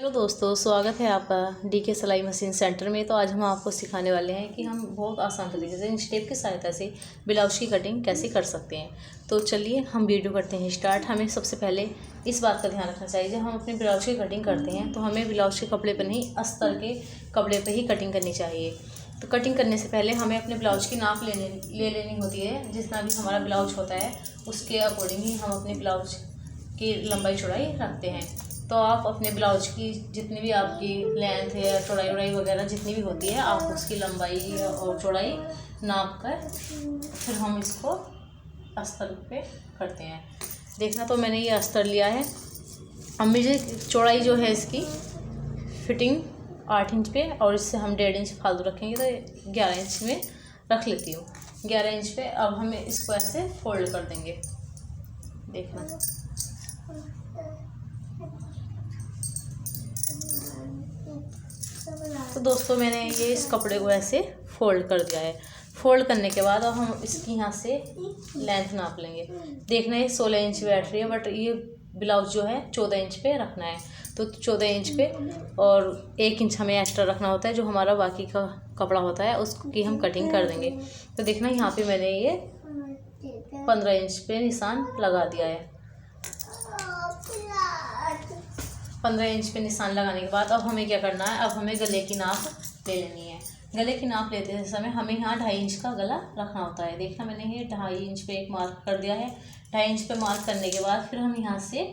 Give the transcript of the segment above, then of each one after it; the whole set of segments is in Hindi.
हेलो दोस्तों, स्वागत है आपका डीके सिलाई मशीन सेंटर में। तो आज हम आपको सिखाने वाले हैं कि हम बहुत आसान तरीके से इन स्टेप की सहायता से ब्लाउज की कटिंग कैसे कर सकते हैं। तो चलिए हम वीडियो करते हैं स्टार्ट। हमें सबसे पहले इस बात का ध्यान रखना चाहिए, जब हम अपने ब्लाउज की कटिंग करते हैं तो हमें ब्लाउज के कपड़े पर नहीं, अस्तर के कपड़े पर ही कटिंग करनी चाहिए। तो कटिंग करने से पहले हमें अपने ब्लाउज की नाप ले लेनी होती है। जितना भी हमारा ब्लाउज होता है उसके अकॉर्डिंग ही हम अपने ब्लाउज की लंबाई चौड़ाई रखते हैं। तो आप अपने ब्लाउज की जितनी भी आपकी लेंथ है, चौड़ाई वगैरह जितनी भी होती है, आप उसकी लंबाई और चौड़ाई नाप कर फिर हम इसको अस्तर पे करते हैं। देखना, तो मैंने ये अस्तर लिया है। अब मुझे चौड़ाई जो है इसकी फिटिंग 8 इंच पे, और इससे हम 1.5 इंच फालतू रखेंगे तो 11 इंच में रख लेती हूँ। 11 इंच पे अब हम इसको ऐसे फोल्ड कर देंगे। देखना, तो दोस्तों मैंने ये इस कपड़े को ऐसे फोल्ड कर दिया है। फोल्ड करने के बाद अब हम इसकी यहाँ से लेंथ नाप लेंगे। देखना, ये 16 इंच बैठ रही है, बट ये ब्लाउज जो है 14 इंच पे रखना है। तो 14 इंच पे और 1 इंच हमें एक्स्ट्रा रखना होता है, जो हमारा बाकी का कपड़ा होता है उसकी हम कटिंग कर देंगे। तो देखना, यहाँ पे मैंने ये 15 इंच पे निशान लगा दिया है। 15 इंच पे निशान लगाने के बाद अब हमें क्या करना है, अब हमें गले की नाप ले लेनी है। गले की नाप लेते समय हमें यहाँ 2.5 इंच का गला रखना होता है। देखना, मैंने ये 2.5 इंच पे एक मार्क कर दिया है। 2.5 इंच पे मार्क करने के बाद फिर हम यहाँ से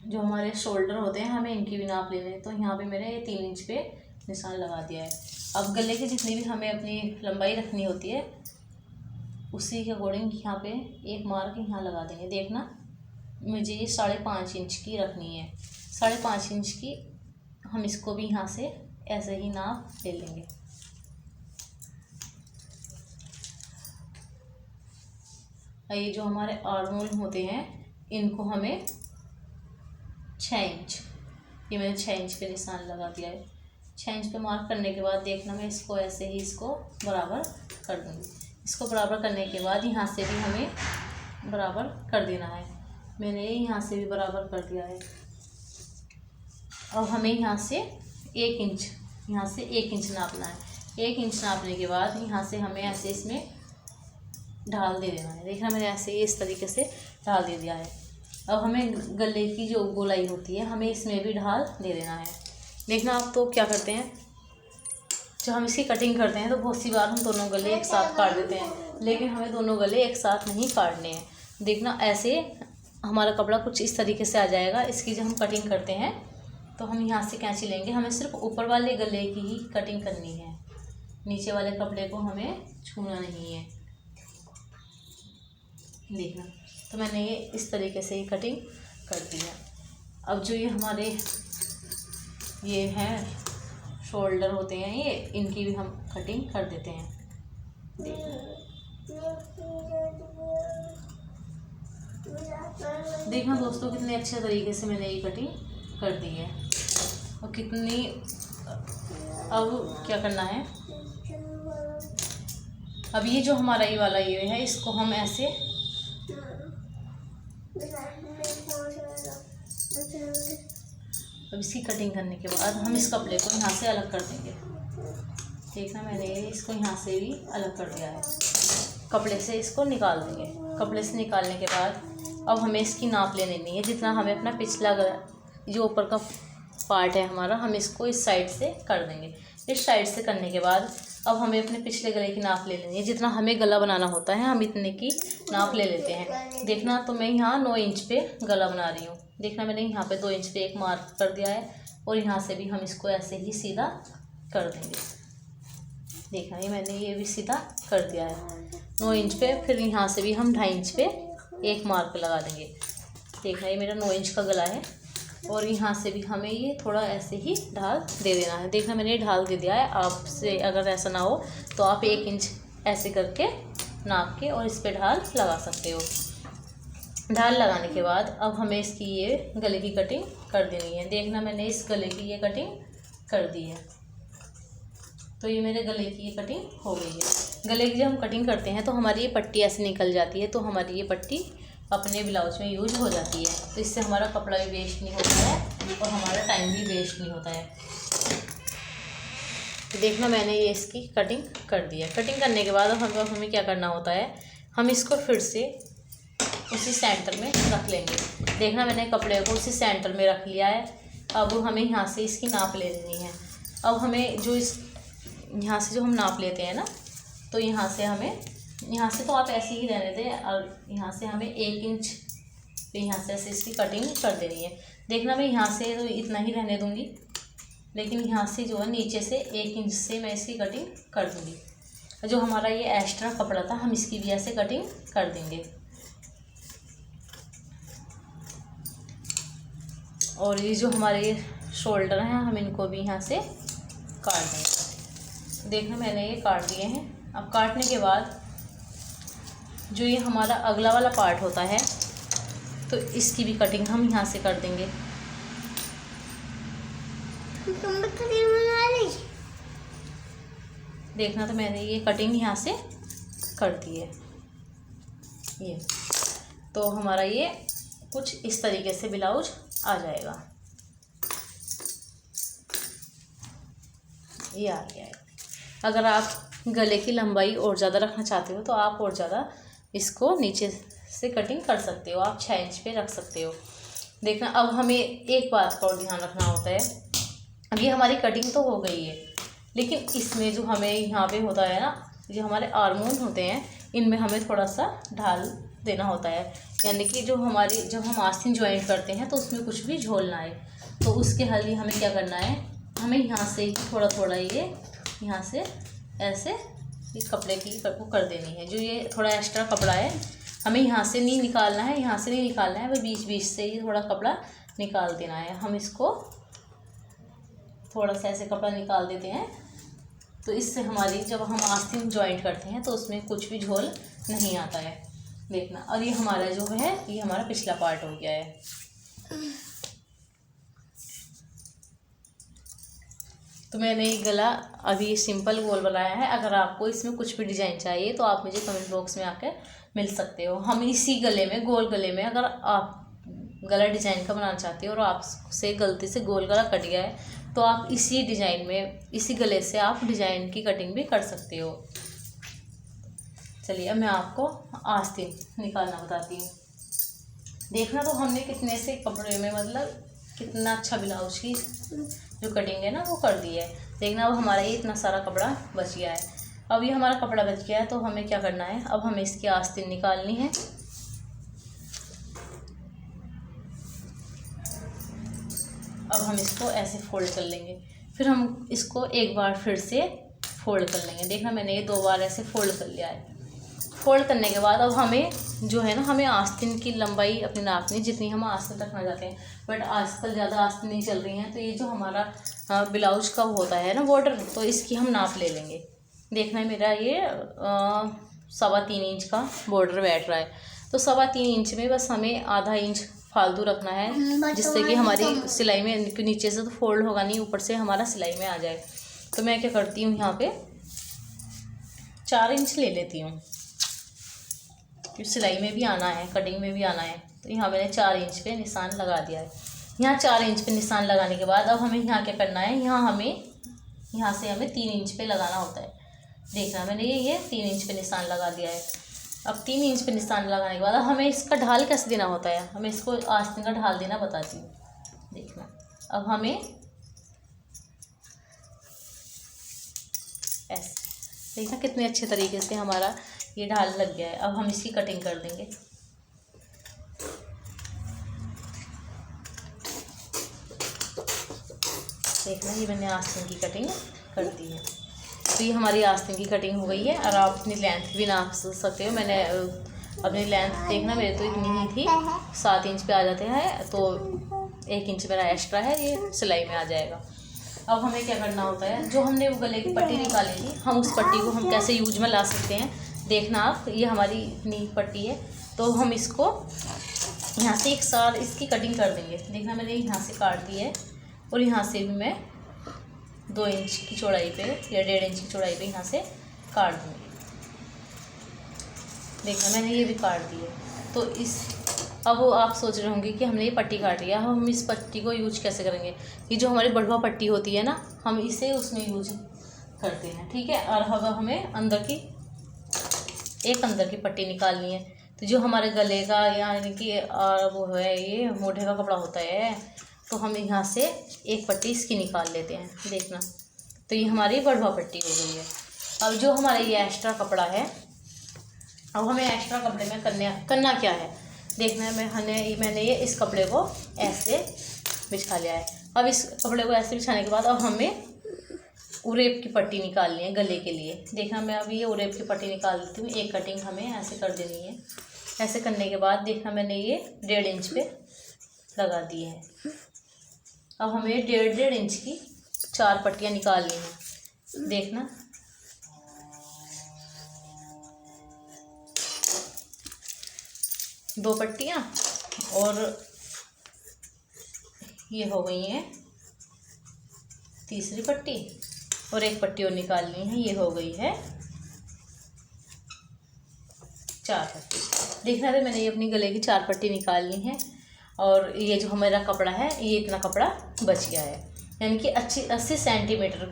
जो हमारे शोल्डर होते हैं हमें इनकी भी नाप लेने हैं। तो यहाँ पे मैंने ये 3 इंच पे निशान लगा दिया है। अब गले की जितनी भी हमें अपनी लंबाई रखनी होती है उसी के अकॉर्डिंग यहाँ पे एक मार्क यहाँ लगा देंगे। देखना, मुझे ये 5.5 इंच की रखनी है। 5.5 इंच की हम इसको भी यहाँ से ऐसे ही नाप ले लेंगे। ये जो हमारे आर्म होल होते हैं इनको हमें 6 इंच, ये मैंने 6 इंच पे निशान लगा दिया है। 6 इंच पे मार्क करने के बाद देखना, मैं इसको ऐसे ही इसको बराबर कर दूँगी। इसको बराबर करने के बाद यहाँ से भी हमें बराबर कर देना है। मैंने यहाँ से भी बराबर कर दिया है। अब हमें यहाँ से 1 इंच, यहाँ से 1 इंच नापना है। 1 इंच नापने के बाद यहाँ से हमें ऐसे इसमें ढाल दे देना है। देखना, मैंने ऐसे इस तरीके से ढाल दे दिया है। अब हमें गले की जो गोलाई होती है हमें इसमें भी ढाल दे देना है। देखना, आप तो क्या करते हैं, जब हम इसकी कटिंग करते हैं तो बहुत सी बार हम दोनों गले एक साथ काट देते हैं, लेकिन हमें दोनों गले एक साथ नहीं काटने हैं। देखना, ऐसे हमारा कपड़ा कुछ इस तरीके से आ जाएगा। इसकी जब हम कटिंग करते हैं तो हम यहाँ से कैंची लेंगे। हमें सिर्फ ऊपर वाले गले की ही कटिंग करनी है, नीचे वाले कपड़े को हमें छूना नहीं है। देखना, तो मैंने ये इस तरीके से ही कटिंग कर दी है। अब जो ये हमारे ये हैं शोल्डर होते हैं, ये इनकी भी हम कटिंग कर देते हैं। देखना दोस्तों, कितने अच्छे तरीके से मैंने ये कटिंग कर दी है। और कितनी, अब क्या करना है, अब ये जो हमारा ये वाला ये है इसको हम ऐसे अब इसकी कटिंग करने के बाद हम इस कपड़े को यहाँ से अलग कर देंगे। देखना, मैंने इसको यहाँ से भी अलग कर दिया है। कपड़े से इसको निकाल देंगे। कपड़े से निकालने के बाद अब हमें इसकी नाप ले लेनी है। जितना हमें अपना पिछला जो ऊपर का पार्ट है हमारा, हम इसको इस साइड से कर देंगे। इस साइड से करने के बाद अब हमें अपने पिछले गले की नाप ले लेनी है। जितना हमें गला बनाना होता है हम इतने की नाप ले लेते हैं। देखना, तो मैं यहाँ 9 इंच पे गला बना रही हूँ। देखना, मैंने यहाँ पे 2 इंच पे एक मार्क कर दिया है, और यहाँ से भी हम इसको ऐसे ही सीधा कर देंगे। देखना, ये मैंने ये भी सीधा कर दिया है 9 इंच पे। फिर यहाँ से भी हम 2.5 इंच पे एक मार्क लगा देंगे। देखना, ये मेरा 9 इंच का गला है, और यहाँ से भी हमें ये थोड़ा ऐसे ही ढाल दे देना है। देखना, मैंने ढाल दे दिया है। आपसे अगर ऐसा ना हो तो आप 1 इंच ऐसे करके नाप के और इस पे ढाल लगा सकते हो। ढाल लगाने के बाद अब हमें इसकी ये गले की कटिंग कर देनी है। देखना, मैंने इस गले की ये कटिंग कर दी है। तो ये मेरे गले की ये कटिंग हो गई है। गले की जब हम कटिंग करते हैं तो हमारी ये पट्टी ऐसे निकल जाती है, तो हमारी ये पट्टी अपने ब्लाउज में यूज हो जाती है। तो इससे हमारा कपड़ा भी वेस्ट नहीं होता है और हमारा टाइम भी वेस्ट नहीं होता है। तो देखना मैंने ये इसकी कटिंग कर दी है। कटिंग करने के बाद अब हमें क्या करना होता है, हम इसको फिर से उसी सेंटर में रख लेंगे। देखना मैंने कपड़े को उसी सेंटर में रख लिया है। अब हमें यहाँ से इसकी नाप ले लेनी है। अब हमें जो यहाँ से जो हम नाप लेते हैं ना, तो यहाँ से तो आप ऐसे ही रहने दें, और यहाँ से हमें 1 इंच तो यहाँ से ऐसे इसकी कटिंग कर देनी है। देखना मैं यहाँ से तो इतना ही रहने दूँगी, लेकिन यहाँ से जो है नीचे से 1 इंच से मैं इसकी कटिंग कर दूँगी। जो हमारा ये एक्स्ट्रा कपड़ा था हम इसकी भी ऐसे कटिंग कर देंगे। और ये जो हमारे शोल्डर हैं हम इनको भी यहाँ से काट देंगे। देखना मैंने ये काट दिए हैं। अब काटने के बाद जो ये हमारा अगला वाला पार्ट होता है तो इसकी भी कटिंग हम यहाँ से कर देंगे। देखना तो मैंने ये कटिंग यहाँ से कर दी है। ये तो हमारा ये कुछ इस तरीके से ब्लाउज आ जाएगा। ये आ गया है। अगर आप गले की लंबाई और ज़्यादा रखना चाहते हो तो आप और ज़्यादा इसको नीचे से कटिंग कर सकते हो, आप 6 इंच पे रख सकते हो। देखना अब हमें एक बात का और ध्यान रखना होता है। अब ये हमारी कटिंग तो हो गई है, लेकिन इसमें जो हमें यहाँ पे होता है ना, जो हमारे आर्मोन होते हैं इनमें हमें थोड़ा सा ढाल देना होता है। यानी कि जब हम आस्तीन ज्वाइंट करते हैं तो उसमें कुछ भी झोल ना आए। तो उसके लिए हमें क्या करना है, हमें यहाँ से ही थोड़ा थोड़ा ये यहाँ से ऐसे इस कपड़े की वो कर देनी है। जो ये थोड़ा एक्स्ट्रा कपड़ा है हमें यहाँ से नहीं निकालना है, यहाँ से नहीं निकालना है, वह बीच बीच से ही थोड़ा कपड़ा निकाल देना है। हम इसको थोड़ा सा ऐसे कपड़ा निकाल देते हैं तो इससे हमारी जब हम आस्तीन ज्वाइंट करते हैं तो उसमें कुछ भी झोल नहीं आता है। देखना, और ये हमारा जो है ये हमारा पिछला पार्ट हो गया है। तो मैंने ये गला अभी सिंपल गोल बनाया है। अगर आपको इसमें कुछ भी डिज़ाइन चाहिए तो आप मुझे कमेंट बॉक्स में आकर मिल सकते हो। हम इसी गले में, गोल गले में, अगर आप गला डिज़ाइन का बनाना चाहते हो और आपसे गलती से गोल गला कट गया है तो आप इसी डिज़ाइन में, इसी गले से आप डिज़ाइन की कटिंग भी कर सकते हो। चलिए अब मैं आपको आस्तीन निकालना बताती हूँ। देखना तो हमने कितने से कपड़े में, मतलब कितना अच्छा ब्लाउज की जो कटिंग है ना वो कर दी है। देखना अब हमारा ये इतना सारा कपड़ा बच गया है। अब ये हमारा कपड़ा बच गया है तो हमें क्या करना है, अब हमें इसकी आस्तीन निकालनी है। अब हम इसको ऐसे फोल्ड कर लेंगे, फिर हम इसको एक बार फिर से फोल्ड कर लेंगे। देखना मैंने ये 2 बार ऐसे फोल्ड कर लिया है। फोल्ड करने के बाद अब हमें जो है ना, हमें आस्तीन की लंबाई अपनी नापनी, जितनी हम आस्तीन रखना चाहते हैं। बट आजकल ज़्यादा आस्तीन नहीं चल रही हैं, तो ये जो हमारा ब्लाउज का होता है ना बॉर्डर, तो इसकी हम नाप ले लेंगे। देखना है मेरा ये 3.25 इंच का बॉर्डर बैठ रहा है, तो 3.25 इंच में बस हमें आधा इंच फालतू रखना है, जिससे कि हमारी सिलाई में नीचे से तो फोल्ड होगा नहीं, ऊपर से हमारा सिलाई में आ जाए। तो मैं क्या करती हूँ, यहाँ पे 4 इंच ले लेती हूँ, क्योंकि सिलाई में भी आना है, कटिंग में भी आना है। तो यहाँ मैंने 4 इंच पे निशान लगा दिया है। यहाँ 4 इंच पे निशान लगाने के बाद अब हमें यहाँ क्या करना है, यहाँ से हमें 3 इंच पे लगाना होता है। देखना मैंने ये 3 इंच पे निशान लगा दिया है। अब 3 इंच पे निशान लगाने के बाद अब हमें इसका ढाल कैसे देना होता है, हमें इसको आस्तीन का ढाल देना बताती हूँ। देखना अब हमें ऐसे, देखना कितने अच्छे तरीके से हमारा ये ढाल लग गया है। अब हम इसकी कटिंग कर देंगे। देखना ये मैंने आस्तीन की कटिंग कर दी है। तो ये हमारी आस्तीन की कटिंग हो गई है। और आप अपनी लेंथ भी नाप सकते हो। मैंने अपनी लेंथ देखना, मेरे तो इतनी ही थी, 7 इंच पे आ जाते हैं, तो 1 इंच मेरा एक्स्ट्रा है, ये सिलाई में आ जाएगा। अब हमें क्या करना होता है, जो हमने वो गले की पट्टी निकाली थी, हम उस पट्टी को हम कैसे यूज में ला सकते हैं। देखना आप, ये हमारी इतनी पट्टी है, तो हम इसको यहाँ से एक साथ इसकी कटिंग कर देंगे। देखना मैंने यहाँ से काट दी है, और यहाँ से भी मैं 2 इंच की चौड़ाई पे या 1.5 इंच की चौड़ाई पे यहाँ से काट दूँगी। देखना मैंने ये भी काट दी है। तो अब वो आप सोच रहे होंगे कि हमने ये पट्टी काट लिया, हम इस पट्टी को यूज कैसे करेंगे। ये जो हमारी बढ़वा पट्टी होती है ना, हम इसे उसमें यूज करते हैं, ठीक है। और अब हमें अंदर की पट्टी निकालनी है। तो जो हमारे गले का यानी कि वो है, ये मोढ़े का कपड़ा होता है, तो हम यहाँ से एक पट्टी इसकी निकाल लेते हैं, देखना। तो ये हमारी बढ़वा पट्टी हो गई है। अब जो हमारा ये एक्स्ट्रा कपड़ा है, अब हमें एक्स्ट्रा कपड़े में करना क्या है, देखना है। मैंने ये इस कपड़े को ऐसे बिछा लिया है। अब इस कपड़े को ऐसे बिछाने के बाद अब हमें उरेब की पट्टी निकालनी है गले के लिए। देखना, मैं अभी ये उरेब की पट्टी निकाल देती हूँ। एक कटिंग हमें ऐसे कर देनी है। ऐसे करने के बाद देखना, मैंने ये 1.5 इंच पे लगा दी है। अब हमें 1.5 इंच की 4 पट्टियाँ निकालनी हैं, देखना। दो पट्टियाँ और ये हो गई हैं तीसरी पट्टी, और एक पट्टी और निकालनी है, ये हो गई है 4 पट्टी। देखना है, मैंने ये अपनी गले की 4 पट्टी निकालनी है। और ये जो हमारा कपड़ा है, ये इतना कपड़ा बच गया है, यानी कि 80 सेंटीमीटर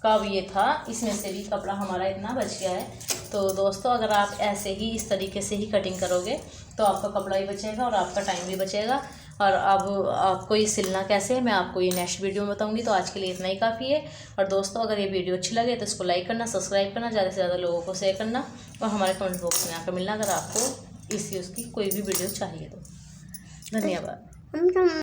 का ये था, इसमें से भी कपड़ा हमारा इतना बच गया है। तो दोस्तों, अगर आप ऐसे ही इस तरीके से ही कटिंग करोगे तो आपका कपड़ा भी बचेगा और आपका टाइम भी बचेगा। और अब आपको ये सिलना कैसे है, मैं आपको ये नेक्स्ट वीडियो में बताऊंगी। तो आज के लिए इतना ही काफ़ी है। और दोस्तों, अगर ये वीडियो अच्छी लगे तो इसको लाइक करना, सब्सक्राइब करना, ज़्यादा से ज़्यादा लोगों को शेयर करना, और हमारे कमेंट बॉक्स में आकर मिलना अगर आपको इस यूज़ की कोई भी वीडियो चाहिए तो। धन्यवाद।